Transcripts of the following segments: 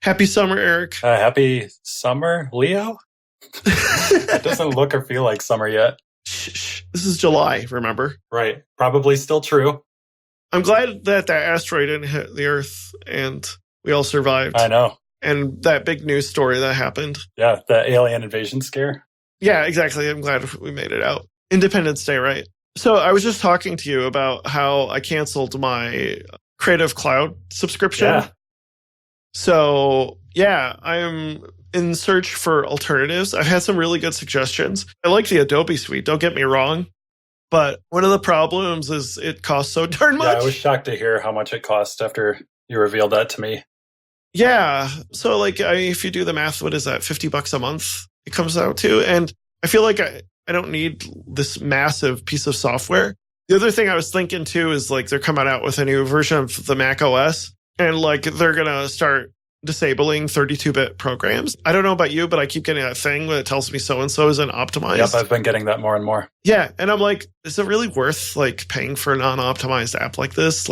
Happy summer, Eric. Happy summer, Leo? It doesn't look or feel like summer yet. Shh. This is July, remember? Right. Probably still true. I'm glad that asteroid didn't hit the Earth and we all survived. I know. And that big news story that happened. Yeah, the alien invasion scare. Yeah, exactly. I'm glad we made it out. Independence Day, right? So I was just talking to you about how I canceled my Creative Cloud subscription. Yeah. So, yeah, I'm in search for alternatives. I've had some really good suggestions. I like the Adobe suite, don't get me wrong. But one of the problems is it costs so darn much. Yeah, I was shocked to hear how much it cost after you revealed that to me. Yeah. So, if you do the math, what is that, $50 a month it comes out to? And I feel like I don't need this massive piece of software. The other thing I was thinking, too, is they're coming out with a new version of the Mac OS. And they're going to start disabling 32-bit programs. I don't know about you, but I keep getting that thing that tells me so-and-so isn't optimized. Yep, I've been getting that more and more. Yeah, and I'm like, is it really worth paying for a non-optimized app like this?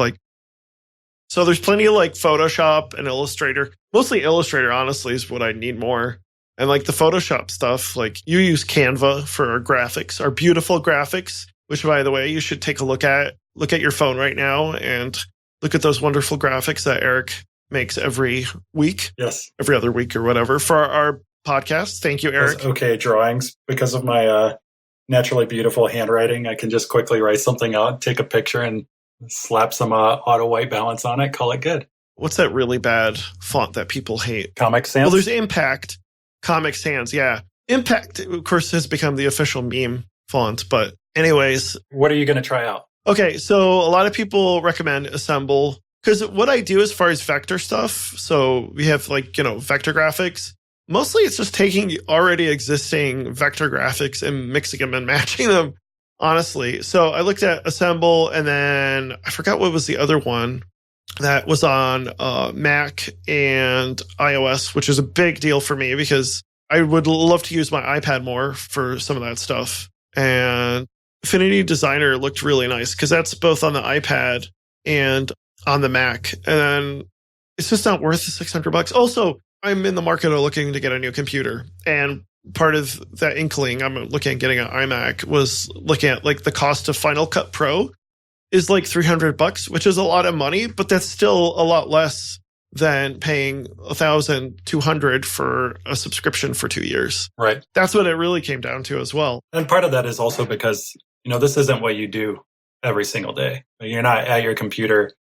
So there's plenty of Photoshop and Illustrator. Mostly Illustrator, honestly, is what I need more. And the Photoshop stuff, you use Canva for our graphics, our beautiful graphics, which, by the way, you should take a look at. Look at your phone right now and look at those wonderful graphics that Eric makes every week. Yes. Every other week or whatever for our podcast. Thank you, Eric. Those okay drawings. Because of my naturally beautiful handwriting, I can just quickly write something out, take a picture, and slap some auto white balance on it, call it good. What's that really bad font that people hate? Comic Sans? Well, there's Impact. Comic Sans, yeah. Impact, of course, has become the official meme font. But anyways. What are you going to try out? Okay, so a lot of people recommend Assemble. Because what I do as far as vector stuff, so we have vector graphics. Mostly it's just taking already existing vector graphics and mixing them and matching them, honestly. So I looked at Assemble, and then I forgot what was the other one that was on Mac and iOS, which is a big deal for me because I would love to use my iPad more for some of that stuff. And Affinity Designer looked really nice because that's both on the iPad and on the Mac. And then it's just not worth the $600. Also, I'm in the market of looking to get a new computer. And part of that inkling, I'm looking at getting an iMac, was looking at the cost of Final Cut Pro is $300, which is a lot of money, but that's still a lot less than paying $1,200 for a subscription for 2 years. Right. That's what it really came down to as well. And part of that is also because, this isn't what you do every single day. You're not at your computer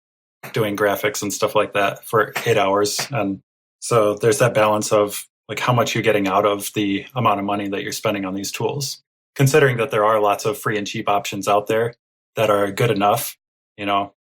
doing graphics and stuff like that for 8 hours. And so there's that balance of how much you're getting out of the amount of money that you're spending on these tools. Considering that there are lots of free and cheap options out there that are good enough,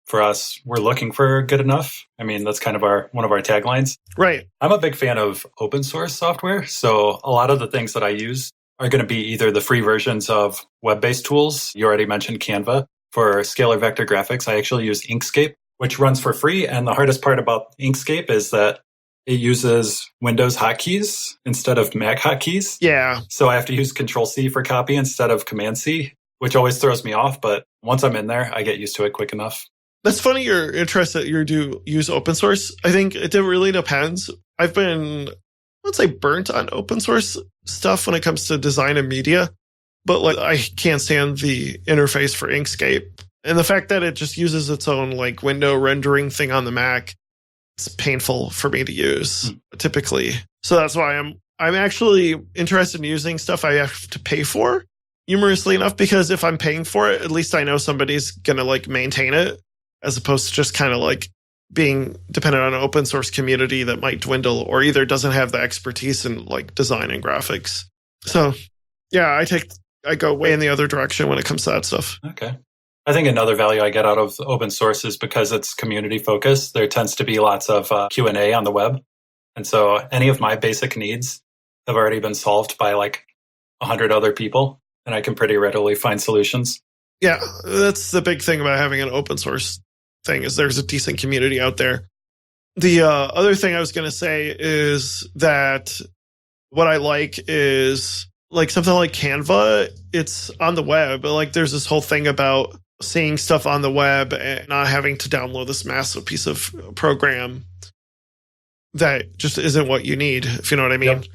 for us, we're looking for good enough. I mean, that's kind of one of our taglines. Right. I'm a big fan of open source software. So a lot of the things that I use are going to be either the free versions of web-based tools. You already mentioned Canva. For scalar vector graphics, I actually use Inkscape, which runs for free. And the hardest part about Inkscape is that it uses Windows hotkeys instead of Mac hotkeys. Yeah. So I have to use Control-C for copy instead of Command-C, which always throws me off. But once I'm in there, I get used to it quick enough. That's funny you're interested you do use open source. I think it really depends. I've been, let's say, burnt on open source stuff when it comes to design and media. But I can't stand the interface for Inkscape. And the fact that it just uses its own window rendering thing on the Mac, it's painful for me to use typically. So that's why I'm actually interested in using stuff I have to pay for, humorously enough, because if I'm paying for it, at least I know somebody's going to maintain it, as opposed to just kind of being dependent on an open source community that might dwindle or either doesn't have the expertise in design and graphics. So yeah, I go way in the other direction when it comes to that stuff. Okay. I think another value I get out of open source is because it's community focused. There tends to be lots of Q&A on the web. And so any of my basic needs have already been solved by 100 other people, and I can pretty readily find solutions. Yeah, that's the big thing about having an open source thing is there's a decent community out there. The other thing I was going to say is that what I like is something like Canva, it's on the web, but there's this whole thing about seeing stuff on the web and not having to download this massive piece of program that just isn't what you need, if you know what I mean. Yep.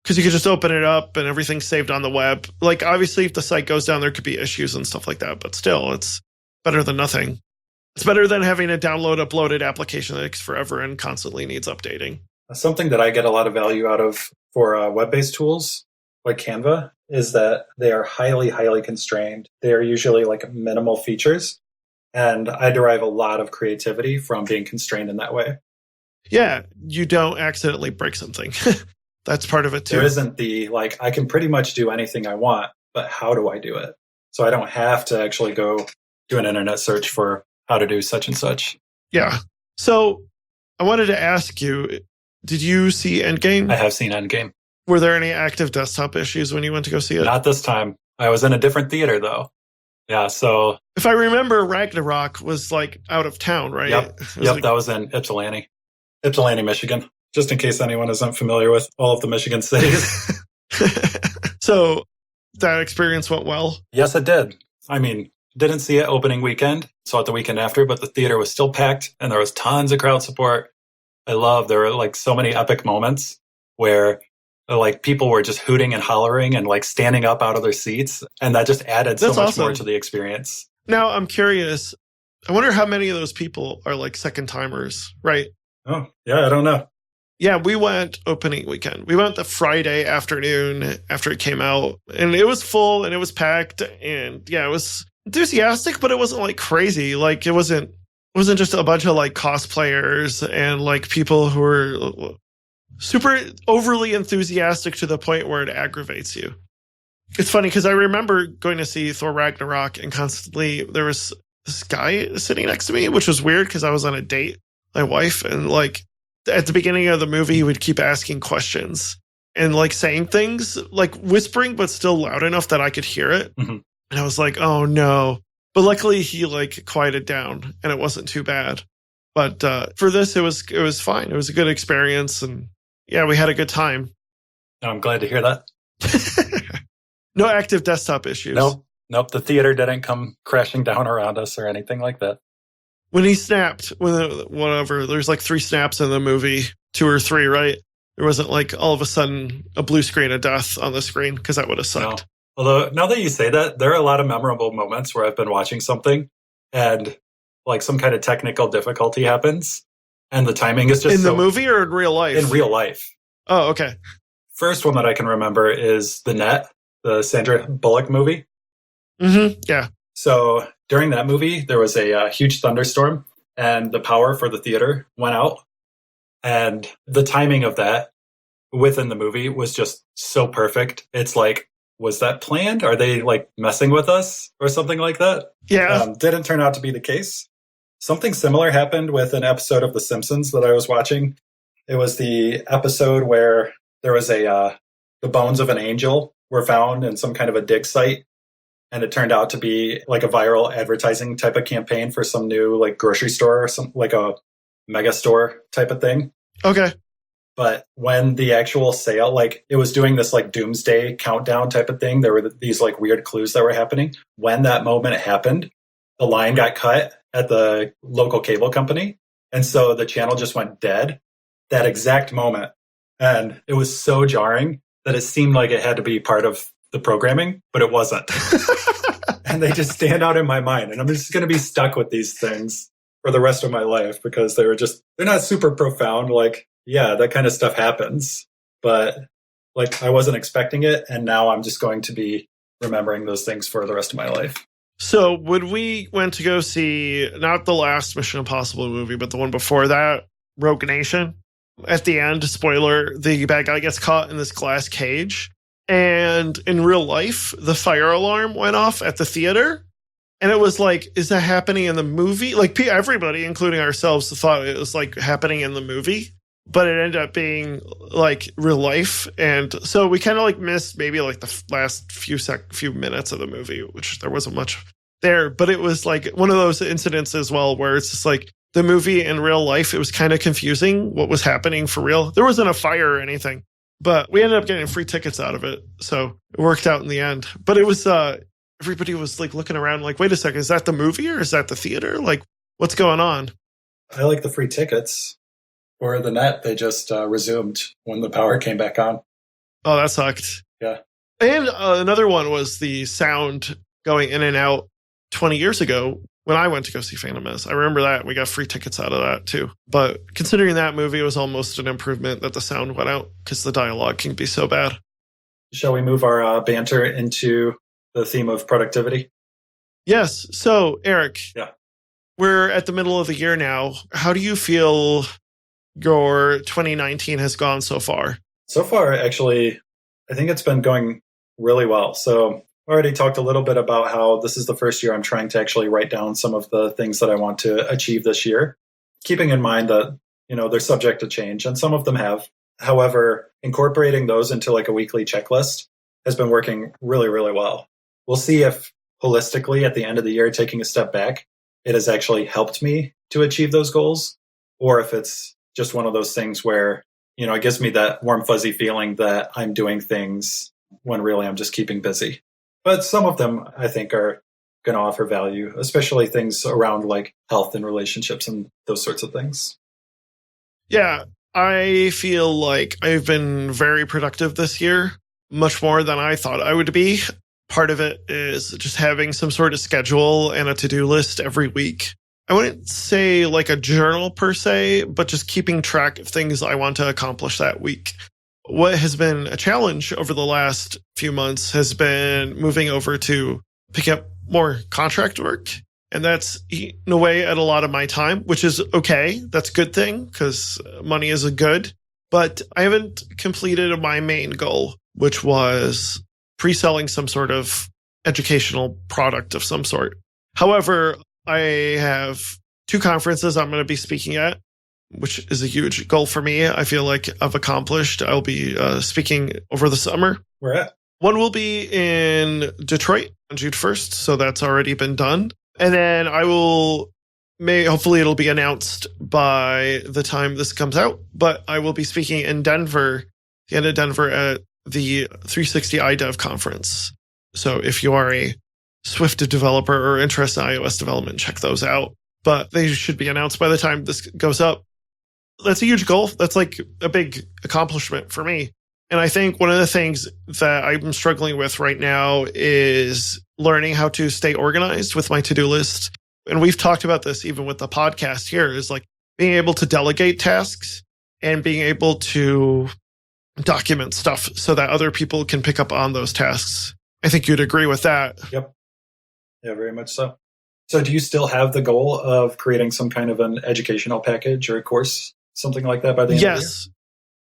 Because you could just open it up and everything's saved on the web. Like, obviously, if the site goes down, there could be issues and stuff like that. But still, it's better than nothing. It's better than having a download, uploaded application that takes forever and constantly needs updating. Something that I get a lot of value out of for web-based tools like Canva is that they are highly, highly constrained. They are usually like minimal features. And I derive a lot of creativity from being constrained in that way. Yeah, you don't accidentally break something. That's part of it too. There isn't the, like, I can pretty much do anything I want, but how do I do it? So I don't have to actually go do an internet search for how to do such and such. Yeah. So I wanted to ask you, did you see Endgame? I have seen Endgame. Were there any active desktop issues when you went to go see it? Not this time. I was in a different theater, though. Yeah, so... If I remember, Ragnarok was, like, out of town, right? Yep, Like... that was in Ypsilanti, Michigan. Just in case anyone isn't familiar with all of the Michigan cities. So that experience went well? Yes, it did. I mean, didn't see it opening weekend, saw it the weekend after, but the theater was still packed and there was tons of crowd support. There were like so many epic moments where like people were just hooting and hollering and like standing up out of their seats. And that just added so much more to the experience. Now I'm curious. I wonder how many of those people are like second timers, right? Oh, yeah, I don't know. Yeah, we went opening weekend. We went the Friday afternoon after it came out, and it was full and it was packed. And yeah, it was enthusiastic, but it wasn't like crazy. Like it wasn't just a bunch of like cosplayers and like people who were super overly enthusiastic to the point where it aggravates you. It's funny because I remember going to see Thor Ragnarok and constantly there was this guy sitting next to me, which was weird because I was on a date, my wife, and like at the beginning of the movie, he would keep asking questions and like saying things, like whispering, but still loud enough that I could hear it. Mm-hmm. And I was like, oh no. But luckily he like quieted down and it wasn't too bad. But for this, it was fine. It was a good experience. And yeah, we had a good time. I'm glad to hear that. No active desktop issues. Nope. The theater didn't come crashing down around us or anything like that. When he snapped, whatever, there's like 3 snaps in the movie, 2 or 3, right? There wasn't like all of a sudden a blue screen of death on the screen because that would have sucked. No. Although now that you say that, there are a lot of memorable moments where I've been watching something and like some kind of technical difficulty happens and the timing is just in the movie or in real life? In real life. Oh, okay. First one that I can remember is The Net, the Sandra Bullock movie. Mm-hmm. Yeah. So during that movie, there was a huge thunderstorm and the power for the theater went out. And the timing of that within the movie was just so perfect. It's like, was that planned? Are they like messing with us or something like that? Yeah. Didn't turn out to be the case. Something similar happened with an episode of The Simpsons that I was watching. It was the episode where there was the bones of an angel were found in some kind of a dig site. And it turned out to be like a viral advertising type of campaign for some new like grocery store or some like a mega store type of thing. Okay. But when the actual sale, like it was doing this like doomsday countdown type of thing, there were these like weird clues that were happening. When that moment happened, the line got cut at the local cable company. And so the channel just went dead that exact moment. And it was so jarring that it seemed like it had to be part of the programming, but it wasn't. And they just stand out in my mind. And I'm just going to be stuck with these things for the rest of my life because they're not super profound. Like, yeah, that kind of stuff happens, but like I wasn't expecting it. And now I'm just going to be remembering those things for the rest of my life. So when we went to go see, not the last Mission Impossible movie, but the one before that, Rogue Nation, at the end, spoiler, the bad guy gets caught in this glass cage. And in real life, the fire alarm went off at the theater. And it was like, is that happening in the movie? Like everybody, including ourselves, thought it was like happening in the movie. But it ended up being like real life. And so we kind of like missed maybe like the last few minutes of the movie, which there wasn't much there. But it was like one of those incidents as well where it's just like the movie in real life, it was kind of confusing what was happening for real. There wasn't a fire or anything. But we ended up getting free tickets out of it. So it worked out in the end. But it was, everybody was like looking around like, wait a second, is that the movie or is that the theater? Like, what's going on? I like the free tickets. Or the net, they just resumed when the power came back on. Oh, that sucked. Yeah. And another one was the sound going in and out 20 years ago when I went to go see Phantom Menace. I remember that. We got free tickets out of that too. But considering that movie, it was almost an improvement that the sound went out because the dialogue can be so bad. Shall we move our banter into the theme of productivity? Yes. So, Eric, yeah, we're at the middle of the year now. How do you feel your 2019 has gone so far? So far, actually, I think it's been going really well. So I already talked a little bit about how this is the first year I'm trying to actually write down some of the things that I want to achieve this year, keeping in mind that, they're subject to change, and some of them have. However, incorporating those into like a weekly checklist has been working really, really well. We'll see if holistically at the end of the year, taking a step back, it has actually helped me to achieve those goals, or if it's just one of those things where, it gives me that warm, fuzzy feeling that I'm doing things when really I'm just keeping busy. But some of them I think are going to offer value, especially things around like health and relationships and those sorts of things. Yeah, I feel like I've been very productive this year, much more than I thought I would be. Part of it is just having some sort of schedule and a to-do list every week. I wouldn't say like a journal per se, but just keeping track of things I want to accomplish that week. What has been a challenge over the last few months has been moving over to pick up more contract work. And that's eaten away at a lot of my time, which is okay. That's a good thing because money is a good. But I haven't completed my main goal, which was pre-selling some sort of educational product of some sort. However, I have 2 conferences I'm going to be speaking at, which is a huge goal for me. I feel like I've accomplished. I'll be speaking over the summer. Where at? One will be in Detroit on June 1st, so that's already been done. And then hopefully it'll be announced by the time this comes out, but I will be speaking in Denver, the end of Denver at the 360 iDev conference. So if you are a Swift developer or interested in iOS development, check those out. But they should be announced by the time this goes up. That's a huge goal. That's like a big accomplishment for me. And I think one of the things that I'm struggling with right now is learning how to stay organized with my to-do list. And we've talked about this even with the podcast here, is like being able to delegate tasks and being able to document stuff so that other people can pick up on those tasks. I think you'd agree with that. Yep. Yeah, very much so. So do you still have the goal of creating some kind of an educational package or a course, something like that by the end of the year? Yes.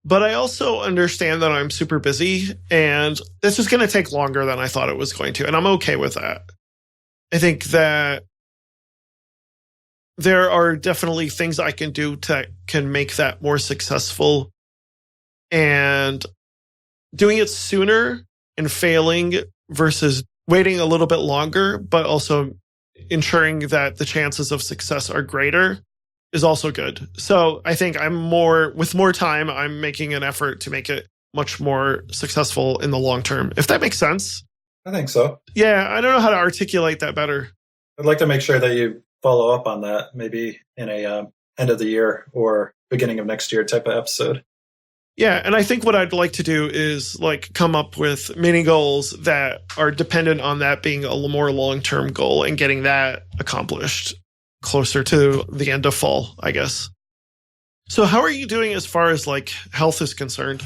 But I also understand that I'm super busy and this is going to take longer than I thought it was going to. And I'm okay with that. I think that there are definitely things I can do that can make that more successful. And doing it sooner and failing versus waiting a little bit longer, but also ensuring that the chances of success are greater is also good. So I think with more time, I'm making an effort to make it much more successful in the long term, if that makes sense. I think so. Yeah, I don't know how to articulate that better. I'd like to make sure that you follow up on that, maybe in a end of the year or beginning of next year type of episode. Yeah, and I think what I'd like to do is like come up with mini goals that are dependent on that being a more long-term goal and getting that accomplished closer to the end of fall, I guess. So how are you doing as far as like health is concerned?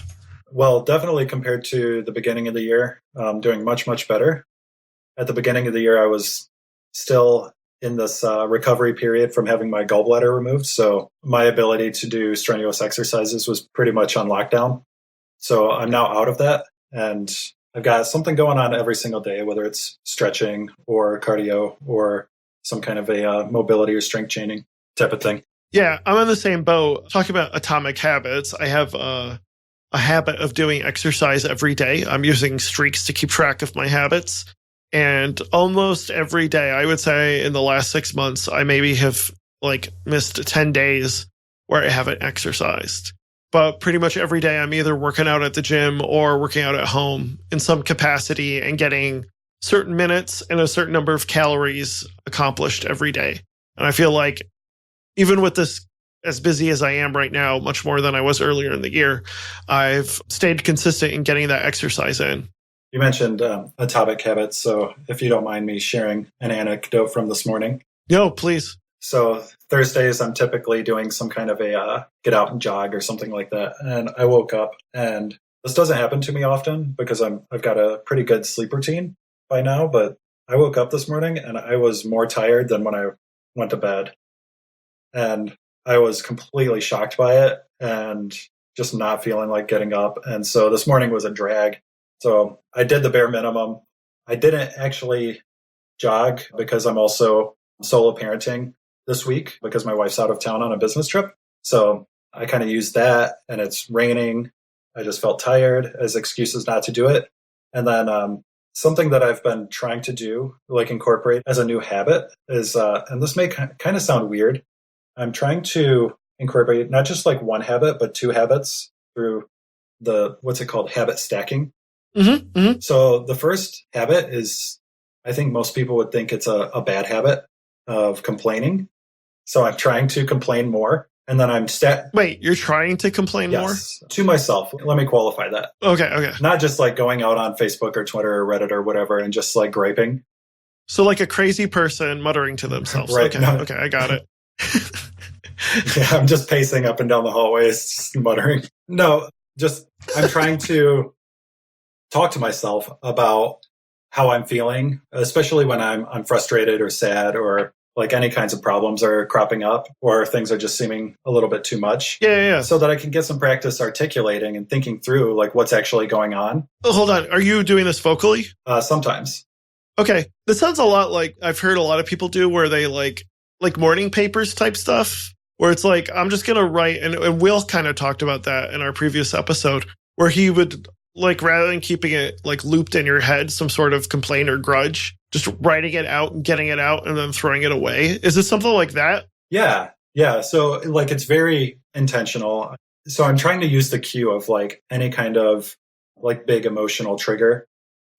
Well, definitely compared to the beginning of the year, doing much, much better. At the beginning of the year, I was still in this recovery period from having my gallbladder removed. So my ability to do strenuous exercises was pretty much on lockdown. So I'm now out of that. And I've got something going on every single day, whether it's stretching or cardio or some kind of a mobility or strength training type of thing. Yeah, I'm in the same boat. Talking about atomic habits, I have a habit of doing exercise every day. I'm using streaks to keep track of my habits. And almost every day, I would say in the last 6 months, I maybe have like missed 10 days where I haven't exercised. But pretty much every day, I'm either working out at the gym or working out at home in some capacity and getting certain minutes and a certain number of calories accomplished every day. And I feel like even with this as busy as I am right now, much more than I was earlier in the year, I've stayed consistent in getting that exercise in. You mentioned atomic habits, so if you don't mind me sharing an anecdote from this morning. No, please. So Thursdays, I'm typically doing some kind of a get out and jog or something like that. And I woke up, and this doesn't happen to me often because I've got a pretty good sleep routine by now, but I woke up this morning and I was more tired than when I went to bed. And I was completely shocked by it and just not feeling like getting up. And so this morning was a drag. So I did the bare minimum. I didn't actually jog because I'm also solo parenting this week because my wife's out of town on a business trip. So I kind of used that, and it's raining. I just felt tired as excuses not to do it. And then something that I've been trying to do, like incorporate as a new habit is, and this may kind of sound weird, I'm trying to incorporate not just like one habit, but two habits through what's it called? Habit stacking. Mm-hmm, mm-hmm. So the first habit is, I think most people would think it's a bad habit of complaining. So I'm trying to complain more. And then I'm Wait, you're trying to complain more? To myself. Let me qualify that. Okay. Not just like going out on Facebook or Twitter or Reddit or whatever and just like griping. So like a crazy person muttering to themselves. Right. Okay, I got it. Yeah, I'm just pacing up and down the hallways, just muttering. No, just I'm trying to talk to myself about how I'm feeling, especially when I'm frustrated or sad or like any kinds of problems are cropping up or things are just seeming a little bit too much. Yeah. So that I can get some practice articulating and thinking through like what's actually going on. Oh, hold on. Are you doing this vocally? Sometimes. Okay. This sounds a lot like I've heard a lot of people do where they like morning papers type stuff where it's like, I'm just going to write. And Will kind of talked about that in our previous episode where he would like, rather than keeping it like looped in your head, some sort of complaint or grudge, just writing it out and getting it out and then throwing it away. Is it something like that? Yeah. So like, it's very intentional. So I'm trying to use the cue of like any kind of like big emotional trigger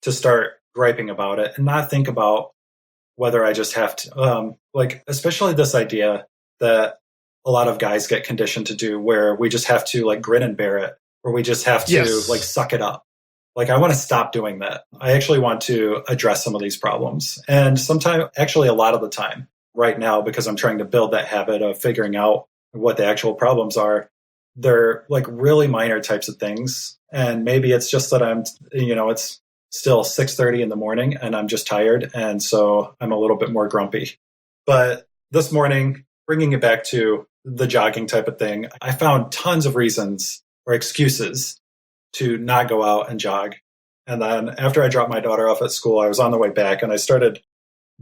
to start griping about it and not think about whether I just have to, like, especially this idea that a lot of guys get conditioned to do where we just have to like grin and bear it, or we just have to like suck it up. Like, I want to stop doing that. I actually want to address some of these problems. And sometimes, actually a lot of the time right now, because I'm trying to build that habit of figuring out what the actual problems are, they're like really minor types of things. And maybe it's just that it's still 6:30 in the morning and I'm just tired. And so I'm a little bit more grumpy. But this morning, bringing it back to the jogging type of thing, I found tons of reasons or excuses to not go out and jog. And then after I dropped my daughter off at school, I was on the way back and I started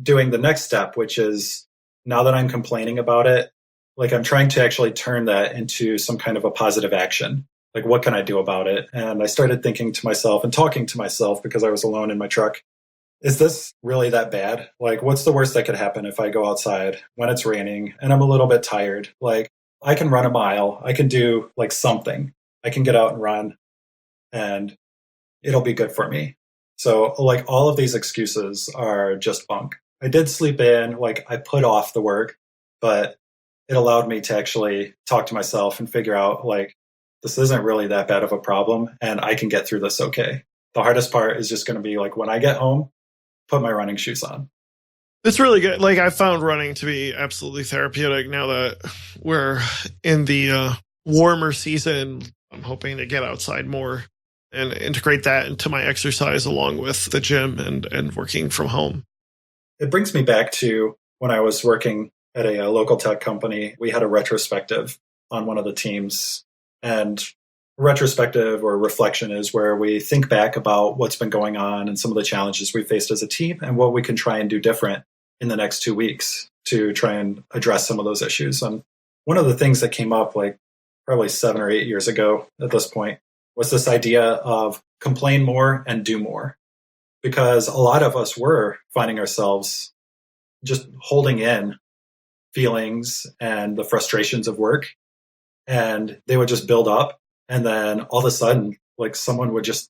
doing the next step, which is now that I'm complaining about it, like I'm trying to actually turn that into some kind of a positive action. Like, what can I do about it? And I started thinking to myself and talking to myself because I was alone in my truck. Is this really that bad? Like, what's the worst that could happen if I go outside when it's raining and I'm a little bit tired? Like, I can run a mile. I can do like something. I can get out and run and it'll be good for me. So like all of these excuses are just bunk. I did sleep in, like I put off the work, but it allowed me to actually talk to myself and figure out like, this isn't really that bad of a problem and I can get through this okay. The hardest part is just going to be like when I get home, put my running shoes on. It's really good. Like, I found running to be absolutely therapeutic now that we're in the warmer season. I'm hoping to get outside more and integrate that into my exercise along with the gym and working from home. It brings me back to when I was working at a local tech company. We had a retrospective on one of the teams. And retrospective or reflection is where we think back about what's been going on and some of the challenges we faced as a team and what we can try and do different in the next 2 weeks to try and address some of those issues. And one of the things that came up like probably 7 or 8 years ago at this point was this idea of complain more and do more. Because a lot of us were finding ourselves just holding in feelings and the frustrations of work. And they would just build up. And then all of a sudden, like someone would just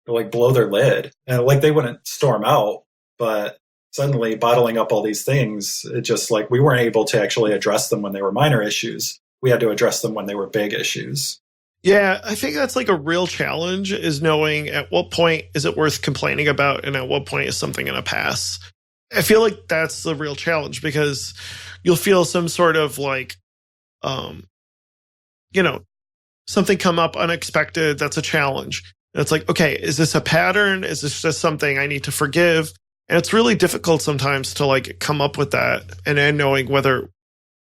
like blow their lid and like they wouldn't storm out, but suddenly bottling up all these things, it just like we weren't able to actually address them when they were minor issues. we had to address them when they were big issues. Yeah, I think that's like a real challenge, is knowing at what point is it worth complaining about and at what point is something going to pass. I feel like that's the real challenge, because you'll feel some sort of like, something come up unexpected. That's a challenge. And it's like, okay, is this a pattern? Is this just something I need to forgive? And it's really difficult sometimes to like come up with that and then knowing whether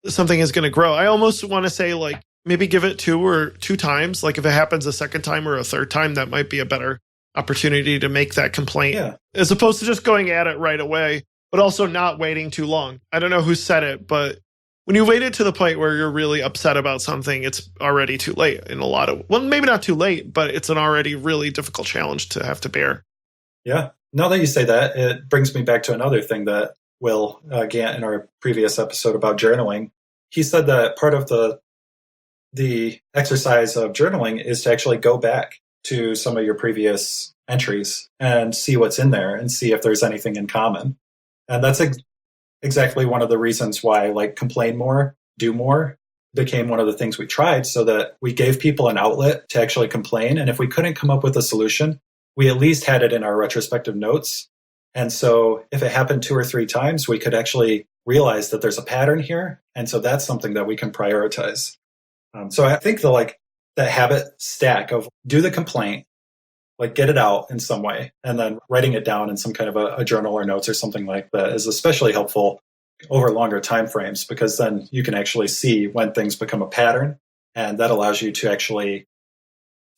something is going to grow. I almost want to say like maybe give it two times. Like if it happens a second time or a third time, that might be a better opportunity to make that complaint, as opposed to just going at it right away, but also not waiting too long. I don't know who said it, but when you wait it to the point where you're really upset about something, it's already too late in a lot of, well, maybe not too late, but it's an already really difficult challenge to have to bear. Yeah. Now that you say that, it brings me back to another thing that Will Gant in our previous episode about journaling. He said that part of the exercise of journaling is to actually go back to some of your previous entries and see what's in there and see if there's anything in common. And that's exactly one of the reasons why like complain more, do more became one of the things we tried, so that we gave people an outlet to actually complain. And if we couldn't come up with a solution, we at least had it in our retrospective notes. And so if it happened 2 or 3 times, we could actually realize that there's a pattern here. And so that's something that we can prioritize. So I think that habit stack of do the complaint, like get it out in some way, and then writing it down in some kind of a journal or notes or something like that is especially helpful over longer time frames, because then you can actually see when things become a pattern, and that allows you to actually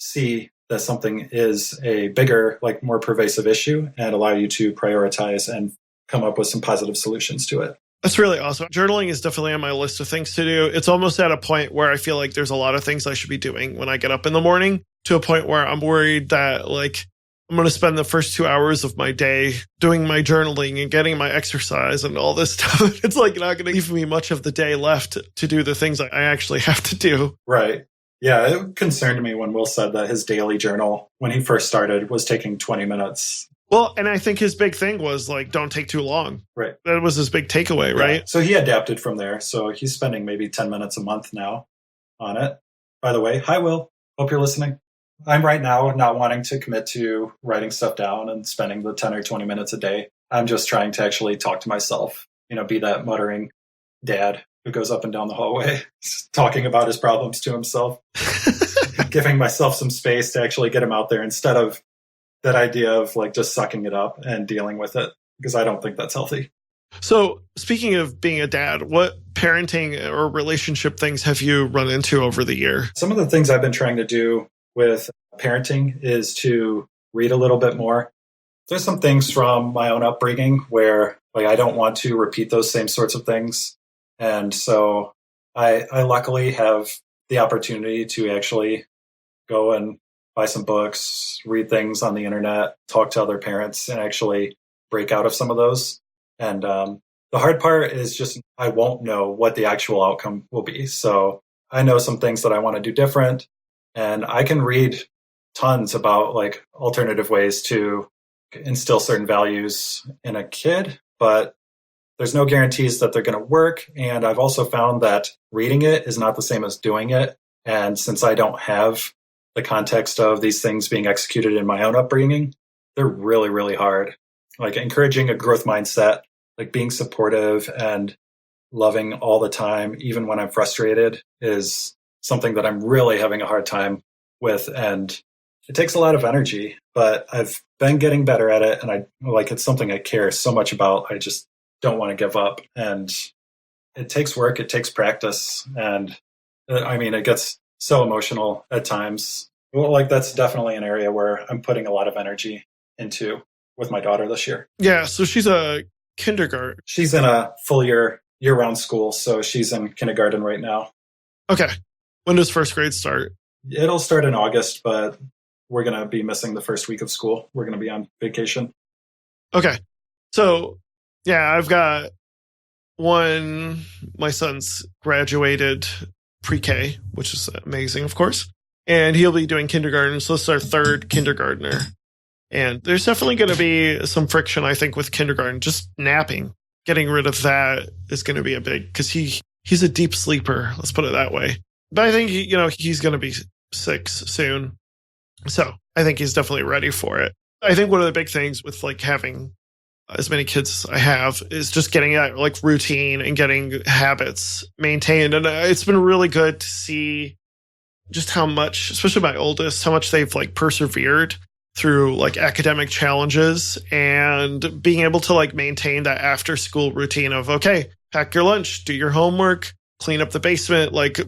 see that something is a bigger, like more pervasive issue, and allow you to prioritize and come up with some positive solutions to it. That's really awesome. Journaling is definitely on my list of things to do. It's almost at a point where I feel like there's a lot of things I should be doing when I get up in the morning, to a point where I'm worried that like I'm going to spend the first 2 hours of my day doing my journaling and getting my exercise and all this stuff. It's like not going to leave me much of the day left to do the things I actually have to do. Right. Yeah, it concerned me when Will said that his daily journal, when he first started, was taking 20 minutes. Well, and I think his big thing was like, don't take too long. Right. That was his big takeaway, right? Yeah. So he adapted from there. So he's spending maybe 10 minutes a month now on it. By the way, hi, Will. Hope you're listening. I'm right now not wanting to commit to writing stuff down and spending the 10 or 20 minutes a day. I'm just trying to actually talk to myself, be that muttering dad who goes up and down the hallway, talking about his problems to himself, giving myself some space to actually get him out there instead of that idea of like just sucking it up and dealing with it, because I don't think that's healthy. So speaking of being a dad, what parenting or relationship things have you run into over the year? Some of the things I've been trying to do with parenting is to read a little bit more. There's some things from my own upbringing where like I don't want to repeat those same sorts of things. And so I luckily have the opportunity to actually go and buy some books, read things on the internet, talk to other parents, and actually break out of some of those. And the hard part is just I won't know what the actual outcome will be. So I know some things that I want to do different, and I can read tons about like alternative ways to instill certain values in a kid, but there's no guarantees that they're going to work. And I've also found that reading it is not the same as doing it. And since I don't have the context of these things being executed in my own upbringing, they're really, really hard. Like encouraging a growth mindset, like being supportive and loving all the time, even when I'm frustrated, is something that I'm really having a hard time with. And it takes a lot of energy, but I've been getting better at it. And it's something I care so much about. I just don't want to give up. And it takes work. It takes practice. And it gets so emotional at times. Well, like that's definitely an area where I'm putting a lot of energy into with my daughter this year. Yeah. So she's a kindergarten. She's in a full year-round school. So she's in kindergarten right now. Okay. When does first grade start? It'll start in August, but we're going to be missing the first week of school. We're going to be on vacation. Okay. So yeah, I've got my son's graduated pre-K, which is amazing, of course. And he'll be doing kindergarten. So this is our third kindergartner. And there's definitely going to be some friction, I think, with kindergarten. Just napping. Getting rid of that is going to be a big, because he's a deep sleeper. Let's put it that way. But I think, he's going to be 6 soon. So I think he's definitely ready for it. I think one of the big things with like having as many kids as I have is just getting that like routine and getting habits maintained. And it's been really good to see just how much, especially my oldest, how much they've like persevered through like academic challenges and being able to like maintain that after school routine of, okay, pack your lunch, do your homework, clean up the basement, like,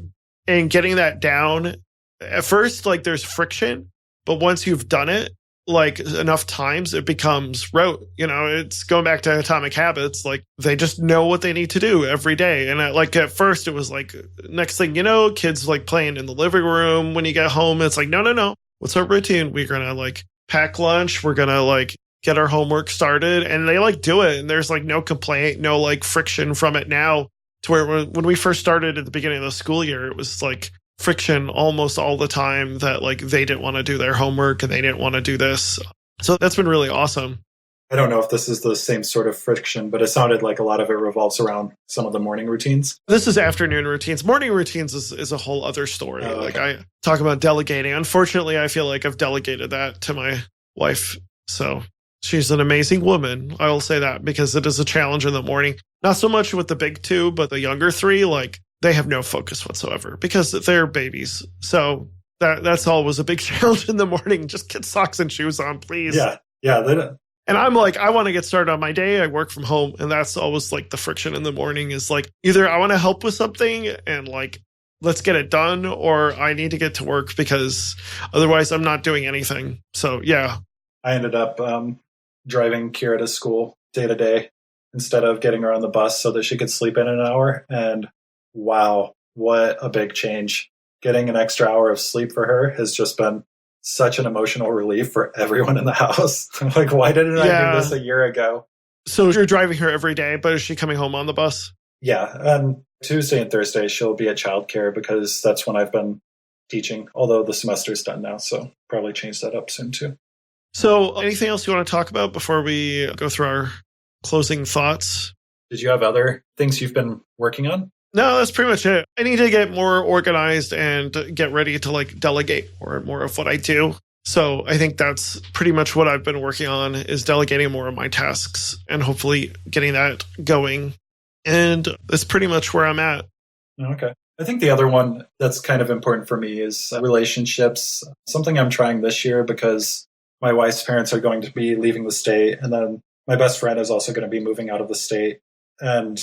and getting that down. At first, like there's friction, but once you've done it, like enough times, it becomes rote. It's going back to Atomic Habits. Like they just know what they need to do every day. And at first it was like, next thing you know, kids like playing in the living room. When you get home, it's like, no. What's our routine? We're going to like pack lunch. We're going to like get our homework started, and they like do it. And there's like no complaint, no like friction from it now, to where when we first started at the beginning of the school year, it was like friction almost all the time that like they didn't want to do their homework and they didn't want to do this. So that's been really awesome. I don't know if this is the same sort of friction, but it sounded like a lot of it revolves around some of the morning routines. This is afternoon routines. Morning routines is a whole other story. Oh, okay. Like I talk about delegating. Unfortunately, I feel like I've delegated that to my wife. So she's an amazing woman. I will say that, because it is a challenge in the morning. Not so much with the big 2, but the younger 3, like they have no focus whatsoever because they're babies. So that's always a big challenge in the morning. Just get socks and shoes on, please. Yeah. They don't. And I'm like, I want to get started on my day. I work from home. And that's always like the friction in the morning is like, either I want to help with something and like, let's get it done, or I need to get to work because otherwise I'm not doing anything. So, yeah. I ended up driving Kira to school day to day instead of getting her on the bus so that she could sleep in an hour. And wow, what a big change. Getting an extra hour of sleep for her has just been such an emotional relief for everyone in the house. I'm like, why didn't I do this a year ago? So you're driving her every day, but is she coming home on the bus? Yeah. And Tuesday and Thursday, she'll be at childcare because that's when I've been teaching, although the semester's done now. So probably change that up soon too. So anything else you want to talk about before we go through our closing thoughts? Did you have other things you've been working on? No, that's pretty much it. I need to get more organized and get ready to like delegate more of what I do. So I think that's pretty much what I've been working on, is delegating more of my tasks and hopefully getting that going. And that's pretty much where I'm at. Okay. I think the other one that's kind of important for me is relationships. Something I'm trying this year because my wife's parents are going to be leaving the state, and then my best friend is also going to be moving out of the state. And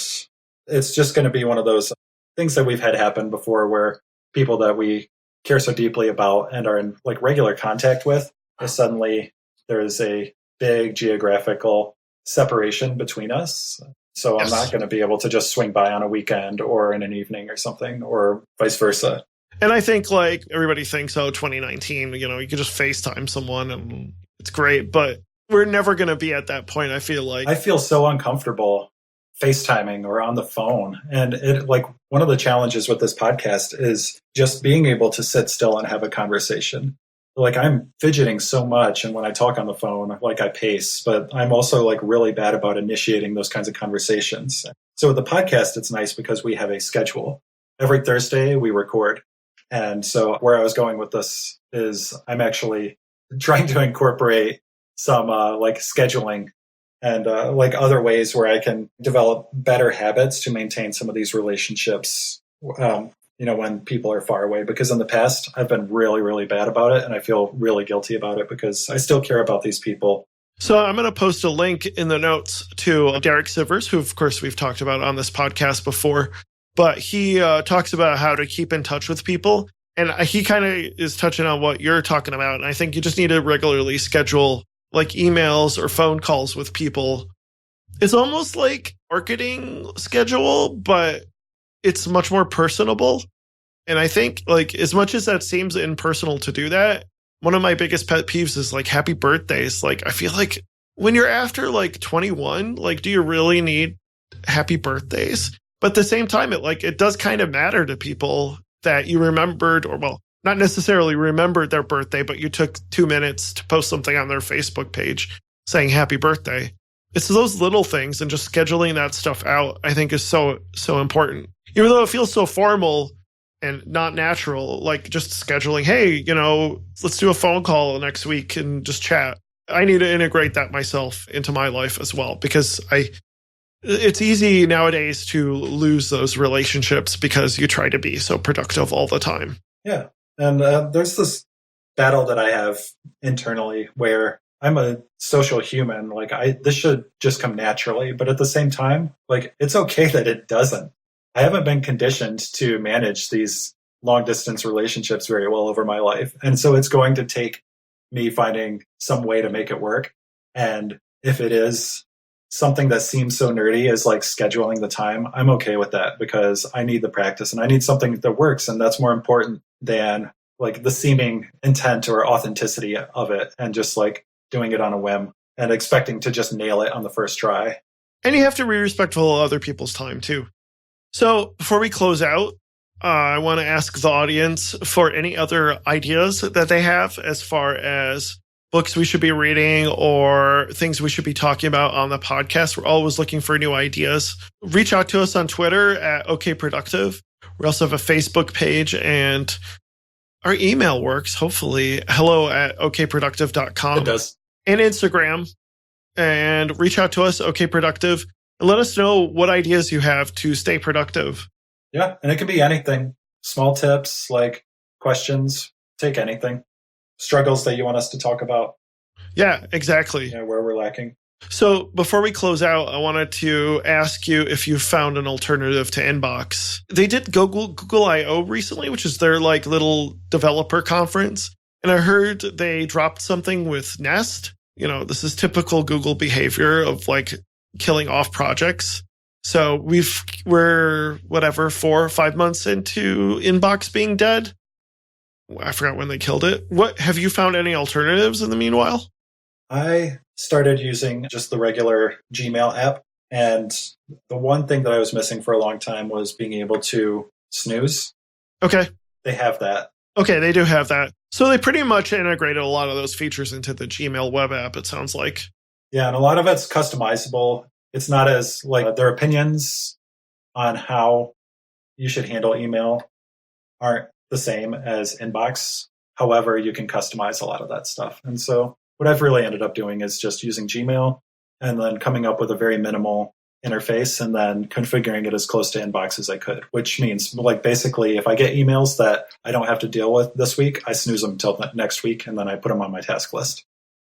it's just going to be one of those things that we've had happen before, where people that we care so deeply about and are in like regular contact with, suddenly there is a big geographical separation between us. So I'm not going to be able to just swing by on a weekend or in an evening or something, or vice versa. And I think like everybody thinks, 2019, you can just FaceTime someone and it's great, but we're never going to be at that point. I feel so uncomfortable FaceTiming or on the phone. And it, like, one of the challenges with this podcast is just being able to sit still and have a conversation. Like, I'm fidgeting so much, and when I talk on the phone, like, I pace, but I'm also like really bad about initiating those kinds of conversations. So with the podcast, it's nice because we have a schedule. Every Thursday we record. And so where I was going with this is I'm actually trying to incorporate some like scheduling and like other ways where I can develop better habits to maintain some of these relationships, when people are far away. Because in the past, I've been really, really bad about it. And I feel really guilty about it because I still care about these people. So I'm going to post a link in the notes to Derek Sivers, who, of course, we've talked about on this podcast before. But he talks about how to keep in touch with people. And he kind of is touching on what you're talking about. And I think you just need to regularly schedule like emails or phone calls with people. It's almost like marketing schedule, but it's much more personable. And I think like as much as that seems impersonal to do that, one of my biggest pet peeves is like happy birthdays. Like I feel like when you're after like 21, like do you really need happy birthdays? But at the same time, it does kind of matter to people that you remembered, or well, not necessarily remembered their birthday, but you took 2 minutes to post something on their Facebook page saying happy birthday. It's those little things, and just scheduling that stuff out, I think, is so important. Even though it feels so formal and not natural, like just scheduling, hey, let's do a phone call next week and just chat. I need to integrate that myself into my life as well, because it's easy nowadays to lose those relationships because you try to be so productive all the time. Yeah. And there's this battle that I have internally where I'm a social human. Like this should just come naturally, but at the same time, like it's okay that it doesn't. I haven't been conditioned to manage these long distance relationships very well over my life. And so it's going to take me finding some way to make it work. And if it is something that seems so nerdy as like scheduling the time, I'm okay with that because I need the practice and I need something that works. And that's more important than like the seeming intent or authenticity of it and just like doing it on a whim and expecting to just nail it on the first try. And you have to be respectful of other people's time too. So before we close out, I want to ask the audience for any other ideas that they have as far as books we should be reading or things we should be talking about on the podcast. We're always looking for new ideas. Reach out to us on Twitter at OKProductive. We also have a Facebook page and our email works, hopefully, hello@okproductive.com. It does. And Instagram. And reach out to us, OKProductive, and let us know what ideas you have to stay productive. Yeah, and it can be anything. Small tips, like questions, take anything. Struggles that you want us to talk about. Yeah, exactly. Yeah, where we're lacking. So before we close out, I wanted to ask you if you found an alternative to Inbox. They did Google I/O recently, which is their like little developer conference. And I heard they dropped something with Nest. This is typical Google behavior of like killing off projects. So we're 4 or 5 months into Inbox being dead. I forgot when they killed it. What have you found any alternatives in the meanwhile? I started using just the regular Gmail app. And the one thing that I was missing for a long time was being able to snooze. Okay. They have that. Okay, they do have that. So they pretty much integrated a lot of those features into the Gmail web app, it sounds like. Yeah, and a lot of it's customizable. It's not as like their opinions on how you should handle email aren't the same as Inbox. However, you can customize a lot of that stuff. And so what I've really ended up doing is just using Gmail and then coming up with a very minimal interface and then configuring it as close to Inbox as I could, which means like basically if I get emails that I don't have to deal with this week, I snooze them until next week and then I put them on my task list.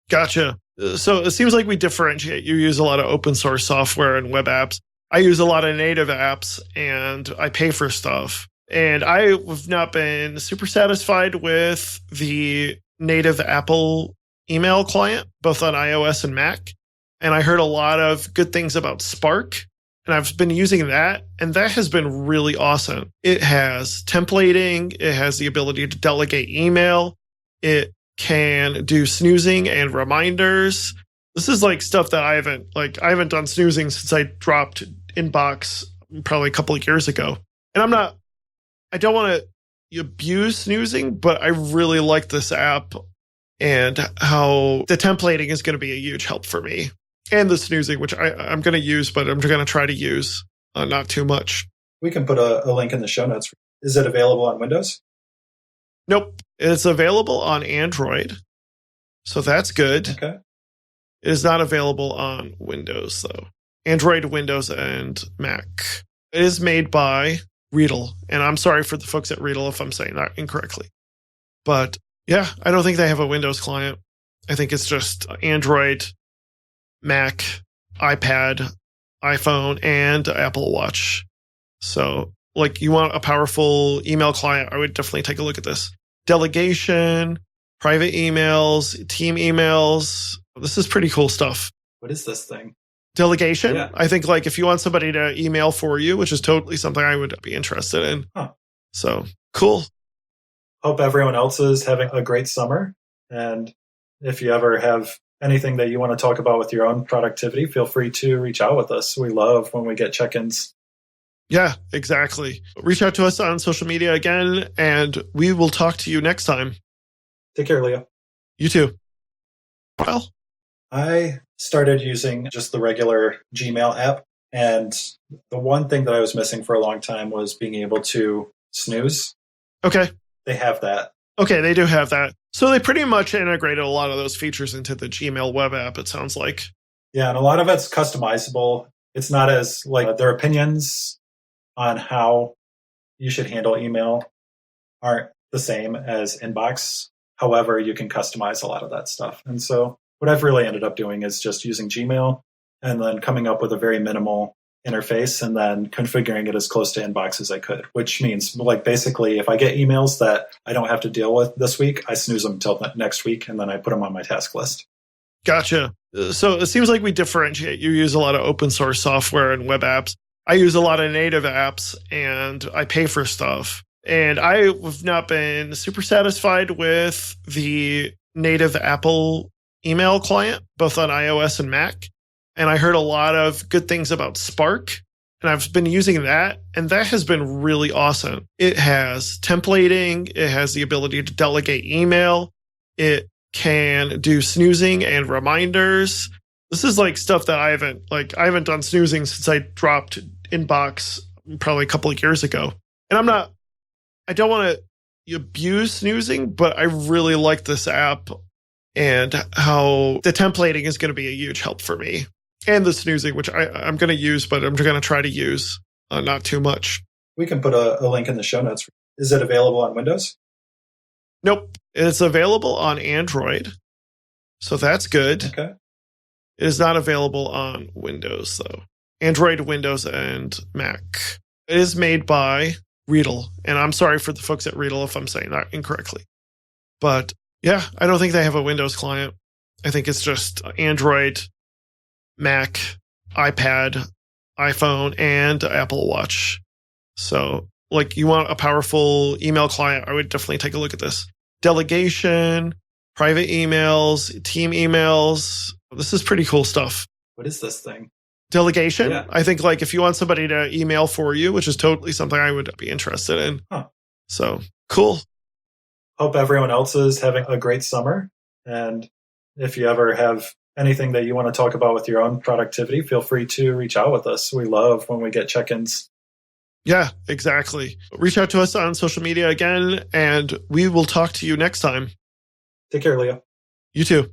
Gotcha. So it seems like we differentiate. You use a lot of open source software and web apps. I use a lot of native apps and I pay for stuff. And I have not been super satisfied with the native Apple email client, both on iOS and Mac. And I heard a lot of good things about Spark. And I've been using that. And that has been really awesome. It has templating. It has the ability to delegate email. It can do snoozing and reminders. This is like stuff that I haven't done snoozing since I dropped Inbox probably a couple of years ago. And I don't want to abuse snoozing, but I really like this app and how the templating is going to be a huge help for me. And the snoozing, which I'm going to use, but I'm going to try to use not too much. We can put a link in the show notes. Is it available on Windows? Nope. It's available on Android. So that's good. Okay. It is not available on Windows, though. Android, Windows, and Mac. It is made by Readle. And I'm sorry for the folks at Readle if I'm saying that incorrectly. But yeah, I don't think they have a Windows client. I think it's just Android, Mac, iPad, iPhone, and Apple Watch. So, like, you want a powerful email client, I would definitely take a look at this. Delegation, private emails, team emails. This is pretty cool stuff. What is this thing? Delegation. Yeah. I think, like, if you want somebody to email for you, which is totally something I would be interested in. Huh. So, cool. Hope everyone else is having a great summer. And if you ever have anything that you want to talk about with your own productivity, feel free to reach out with us. We love when we get check-ins. Yeah, exactly. Reach out to us on social media again, and we will talk to you next time. Take care, Leo. You too. Well, I started using just the regular Gmail app. And the one thing that I was missing for a long time was being able to snooze. Okay. They have that. Okay, they do have that. So they pretty much integrated a lot of those features into the Gmail web app, it sounds like. Yeah, and a lot of it's customizable. It's not as like their opinions on how you should handle email aren't the same as inbox. However, you can customize a lot of that stuff. And so what I've really ended up doing is just using Gmail and then coming up with a very minimal interface and then configuring it as close to inbox as I could, which means like basically if I get emails that I don't have to deal with this week, I snooze them until next week and then I put them on my task list. Gotcha. So it seems like we differentiate. You use a lot of open source software and web apps. I use a lot of native apps and I pay for stuff. And I have not been super satisfied with the native Apple email client, both on iOS and Mac. And I heard a lot of good things about Spark. And I've been using that. And that has been really awesome. It has templating. It has the ability to delegate email. It can do snoozing and reminders. This is like stuff that I haven't done snoozing since I dropped inbox probably a couple of years ago. And I don't want to abuse snoozing, but I really like this app and how the templating is going to be a huge help for me. And the snoozing, which I'm going to use, but I'm going to try to use not too much. We can put a link in the show notes. Is it available on Windows? Nope. It's available on Android. So that's good. Okay. It is not available on Windows, though. Android, Windows, and Mac. It is made by Readle. And I'm sorry for the folks at Readle if I'm saying that incorrectly. But yeah, I don't think they have a Windows client. I think it's just Android, Mac, iPad, iPhone, and Apple Watch. So, like, you want a powerful email client, I would definitely take a look at this. Delegation, private emails, team emails. This is pretty cool stuff. What is this thing? Delegation. Yeah. I think, like, if you want somebody to email for you, which is totally something I would be interested in. Huh. So, cool. Hope everyone else is having a great summer. And if you ever have anything that you want to talk about with your own productivity, feel free to reach out with us. We love when we get check-ins. Yeah, exactly. Reach out to us on social media again, and we will talk to you next time. Take care, Leo. You too.